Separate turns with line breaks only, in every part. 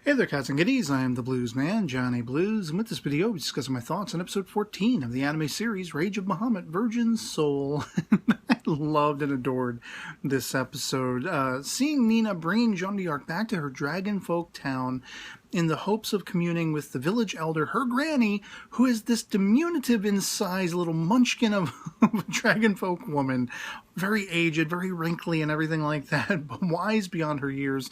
Hey there, cats and kitties. I am the Blues Man, Johnny Blues, and with this video, we're discussing my thoughts on episode 14 of the anime series Rage of Bahamut, Virgin Soul. I loved and adored this episode. Seeing Nina bringing Jean d'Arc back to her dragon folk town in the hopes of communing with the village elder, her granny, who is this diminutive in size little munchkin of a dragon folk woman, very aged, very wrinkly and everything like that, but wise beyond her years.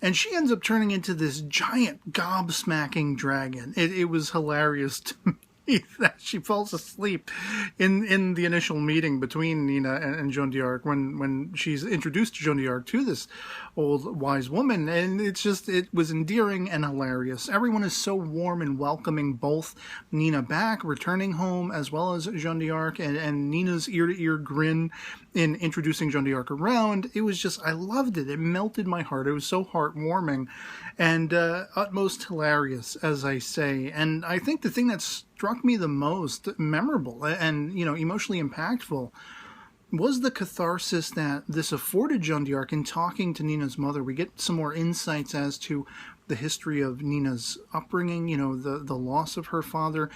And she ends up turning into this giant gobsmacking dragon. It was hilarious to me that she falls asleep in the initial meeting between Nina and Jean d'Arc when she's introduced Jean d'Arc to this old wise woman. And it was endearing and hilarious. Everyone is so warm and welcoming both Nina back, returning home, as well as Jean d'Arc, and Nina's ear-to-ear grin in introducing Jean d'Arc around. It was just, I loved it. It melted my heart. It was so heartwarming and utmost hilarious, as I say. And I think the thing that struck me the most memorable and, emotionally impactful was the catharsis that this afforded Jean d'Arc in talking to Nina's mother. We get some more insights as to the history of Nina's upbringing, the loss of her father.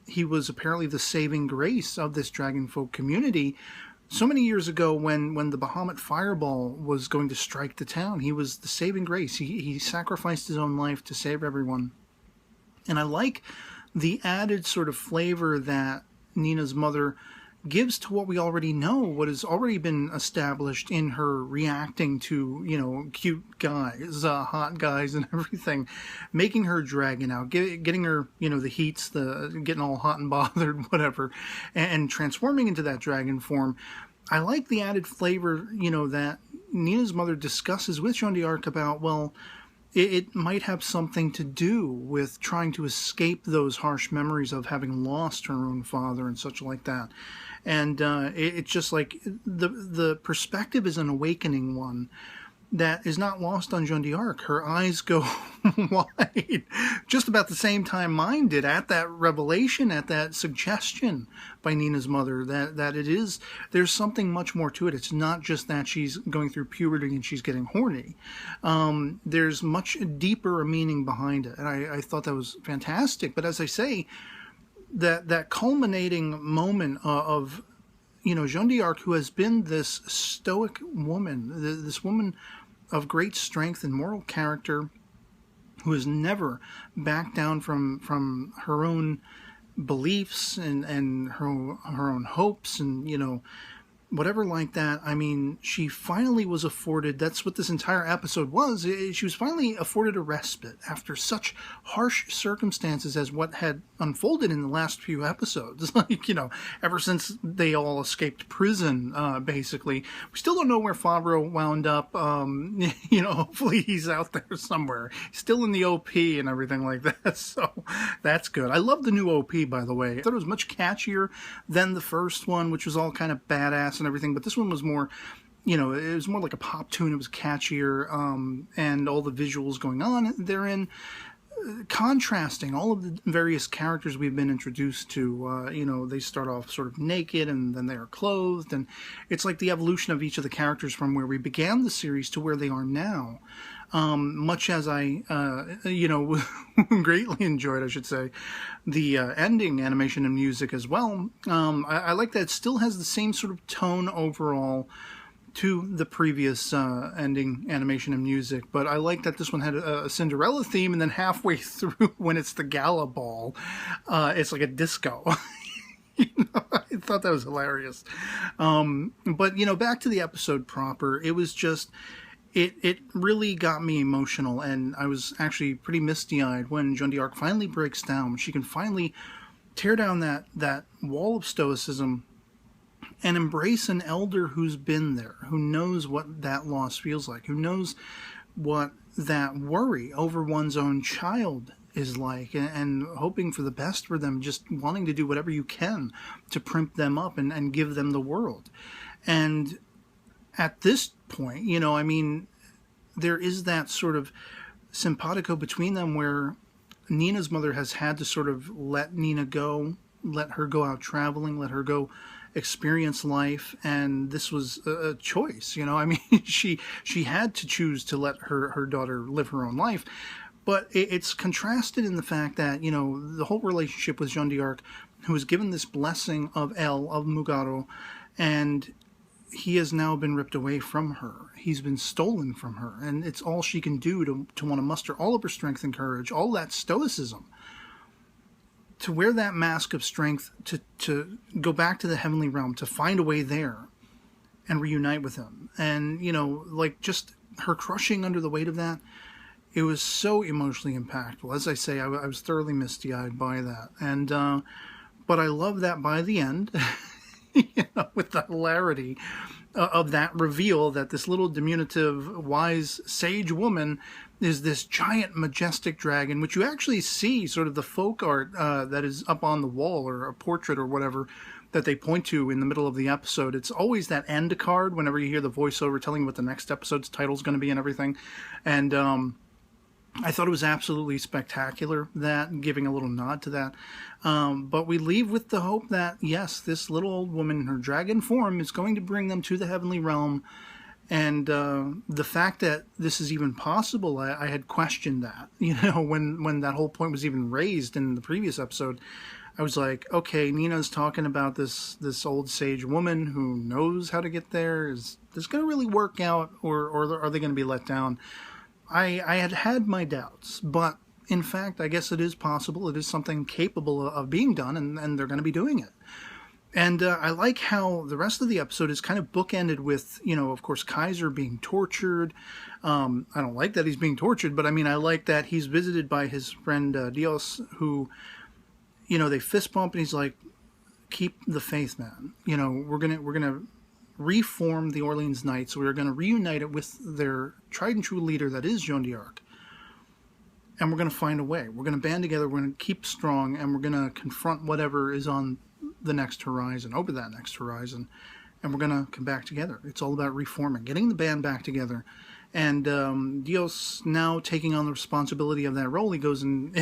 He was apparently the saving grace of this dragon folk community. So many years ago, when the Bahamut fireball was going to strike the town, he was the saving grace. He sacrificed his own life to save everyone. And I like the added sort of flavor that Nina's mother gives to what we already know, what has already been established in her reacting to, cute guys, hot guys and everything, making her dragon out, getting her, the heats, getting all hot and bothered, whatever, and transforming into that dragon form. I like the added flavor, that Nina's mother discusses with Jean d'Arc about, well, it might have something to do with trying to escape those harsh memories of having lost her own father and such like that. And it's just like the perspective is an awakening one that is not lost on Jean d'Arc. Her eyes go wide just about the same time mine did at that revelation, at that suggestion by Nina's mother that there's something much more to it. It's not just that she's going through puberty and she's getting horny. There's much deeper a meaning behind it. And I thought that was fantastic. But as I say, that culminating moment of Jean d'Arc, who has been this stoic woman, this woman of great strength and moral character, who has never backed down from her own beliefs and her own hopes and, whatever like that. I mean, she finally was afforded, that's what this entire episode was, she was finally afforded a respite after such harsh circumstances as what had unfolded in the last few episodes. Like, ever since they all escaped prison, basically. We still don't know where Favreau wound up. Hopefully he's out there somewhere. He's still in the OP and everything like that, so that's good. I love the new OP, by the way. I thought it was much catchier than the first one, which was all kind of badass and everything, but this one was more, it was more like a pop tune. It was catchier, and all the visuals going on therein, contrasting all of the various characters we've been introduced to. They start off sort of naked and then they are clothed, and it's like the evolution of each of the characters from where we began the series to where they are now. Much as I, greatly enjoyed, I should say, the ending animation and music as well. I like that it still has the same sort of tone overall to the previous ending animation and music, but I like that this one had a Cinderella theme, and then halfway through, when it's the gala ball, it's like a disco. I thought that was hilarious. But, back to the episode proper, it was just... It really got me emotional, and I was actually pretty misty-eyed when Jean d'Arc finally breaks down, when she can finally tear down that wall of stoicism and embrace an elder who's been there, who knows what that loss feels like, who knows what that worry over one's own child is like, and hoping for the best for them, just wanting to do whatever you can to primp them up and give them the world. And at this point, there is that sort of simpatico between them where Nina's mother has had to sort of let Nina go, let her go out traveling, let her go experience life, and this was a choice. She had to choose to let her daughter live her own life, But it's contrasted in the fact that, you know, the whole relationship with Jeanne d'Arc, who was given this blessing of El, of Mugaro, and he has now been ripped away from her. He's been stolen from her, and it's all she can do to want to muster all of her strength and courage, all that stoicism, to wear that mask of strength, to go back to the heavenly realm, to find a way there and reunite with him. And, you know, like, just her crushing under the weight of that, it was so emotionally impactful. As I say, I was thoroughly misty-eyed by that. And, but I love that by the end, you know, with the hilarity of that reveal that this little diminutive, wise, sage woman is this giant, majestic dragon, which you actually see sort of the folk art that is up on the wall, or a portrait or whatever, that they point to in the middle of the episode. It's always that end card whenever you hear the voiceover telling you what the next episode's title is going to be and everything. And I thought it was absolutely spectacular, that, giving a little nod to that. But we leave with the hope that, yes, this little old woman in her dragon form is going to bring them to the heavenly realm. And the fact that this is even possible, I had questioned that. You know, when that whole point was even raised in the previous episode, I was like, okay, Nina's talking about this old sage woman who knows how to get there. Is this going to really work out, or are they going to be let down? I had my doubts, but in fact, I guess it is possible. It is something capable of being done, and they're going to be doing it. And I like how the rest of the episode is kind of bookended with, you know, of course, Kaiser being tortured. I don't like that he's being tortured, but I mean, I like that he's visited by his friend Dios, who, you know, they fist bump, and he's like, keep the faith, man. You know, we're gonna reform the Orleans Knights. We're going to reunite it with their tried and true leader, that is Jeanne d'Arc. And we're going to find a way. We're going to band together. We're going to keep strong, and we're going to confront whatever is on the next horizon, over that next horizon, and we're going to come back together. It's all about reforming, getting the band back together. And Dios, now taking on the responsibility of that role, he goes and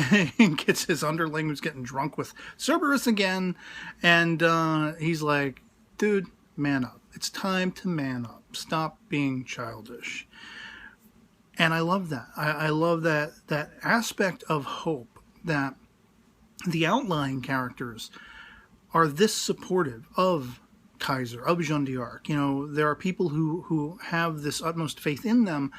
gets his underling who's getting drunk with Cerberus again, and he's like, dude, man up. It's time to man up. Stop being childish. And I love that. I love that aspect of hope, that the outlying characters are this supportive of Kaiser, of Jeanne d'Arc. You know, there are people who have this utmost faith in them,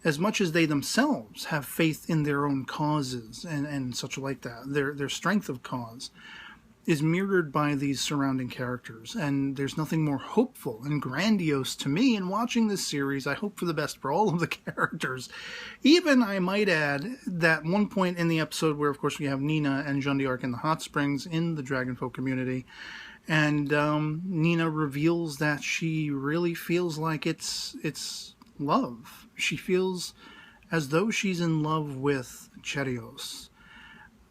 as much as they themselves have faith in their own causes and such like that. Their strength of cause is mirrored by these surrounding characters, and there's nothing more hopeful and grandiose to me in watching this series. I hope for the best for all of the characters. Even, I might add, that one point in the episode where, of course, we have Nina and Jeanne d'Arc in the hot springs in the Dragonfolk community, and Nina reveals that she really feels like it's love. She feels as though she's in love with Cherios.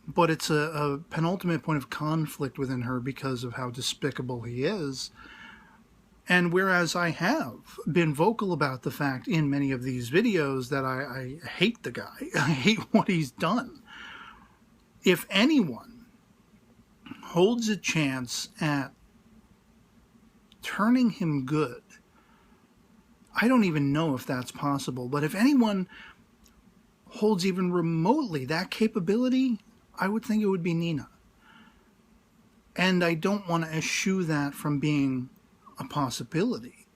But it's a penultimate point of conflict within her because of how despicable he is. And whereas I have been vocal about the fact in many of these videos that I hate the guy, I hate what he's done, if anyone holds a chance at turning him good, I don't even know if that's possible, but if anyone holds even remotely that capability, I would think it would be Nina. And I don't want to eschew that from being a possibility.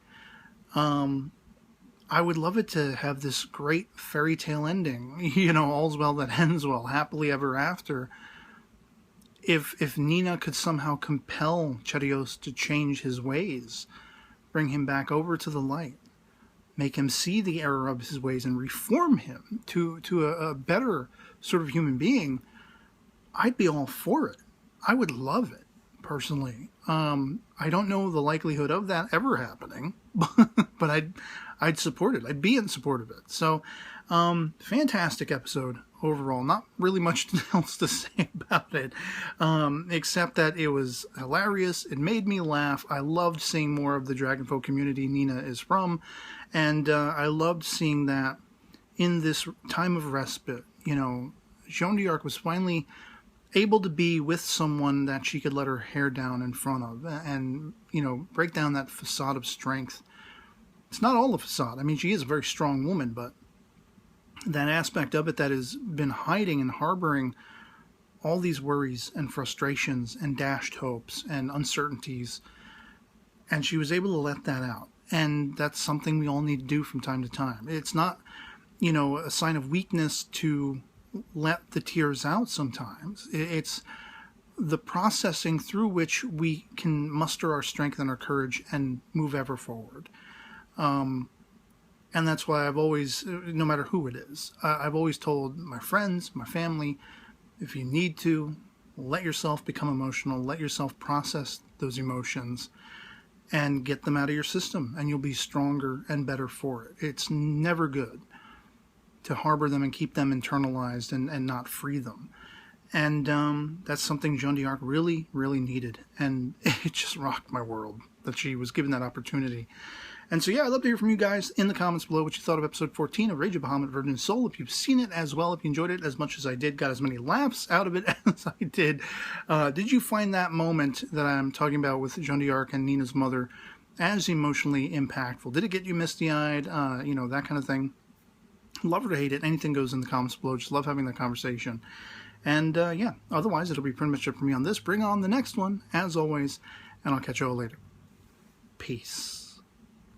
I would love it to have this great fairy tale ending, you know, all's well that ends well, happily ever after. If Nina could somehow compel Cherios to change his ways, bring him back over to the light, make him see the error of his ways and reform him to a better sort of human being, I'd be all for it. I would love it, personally. I don't know the likelihood of that ever happening, but I'd support it. I'd be in support of it. So, fantastic episode overall. Not really much else to say about it, except that it was hilarious. It made me laugh. I loved seeing more of the Dragonfolk community Nina is from, and I loved seeing that in this time of respite, you know, Jeanne d'Arc was finally able to be with someone that she could let her hair down in front of and, you know, break down that facade of strength. It's not all the facade. I mean, she is a very strong woman, but that aspect of it that has been hiding and harboring all these worries and frustrations and dashed hopes and uncertainties. And she was able to let that out. And that's something we all need to do from time to time. It's not, a sign of weakness to let the tears out sometimes. It's the processing through which we can muster our strength and our courage and move ever forward. And that's why I've always, no matter who it is, I've always told my friends, my family, if you need to, let yourself become emotional, let yourself process those emotions and get them out of your system, and you'll be stronger and better for it. It's never good to harbor them and keep them internalized and not free them. And that's something Joan d'Arc really, really needed. And it just rocked my world that she was given that opportunity. And so, yeah, I'd love to hear from you guys in the comments below what you thought of episode 14 of Rage of Bahamut Virgin Soul. If you've seen it as well, if you enjoyed it as much as I did, got as many laughs out of it as I did. Did you find that moment that I'm talking about with Joan d'Arc and Nina's mother as emotionally impactful? Did it get you misty-eyed? That kind of thing. Love or to hate it. Anything goes in the comments below. Just love having that conversation. And, otherwise, it'll be pretty much it for me on this. Bring on the next one, as always, and I'll catch you all later. Peace.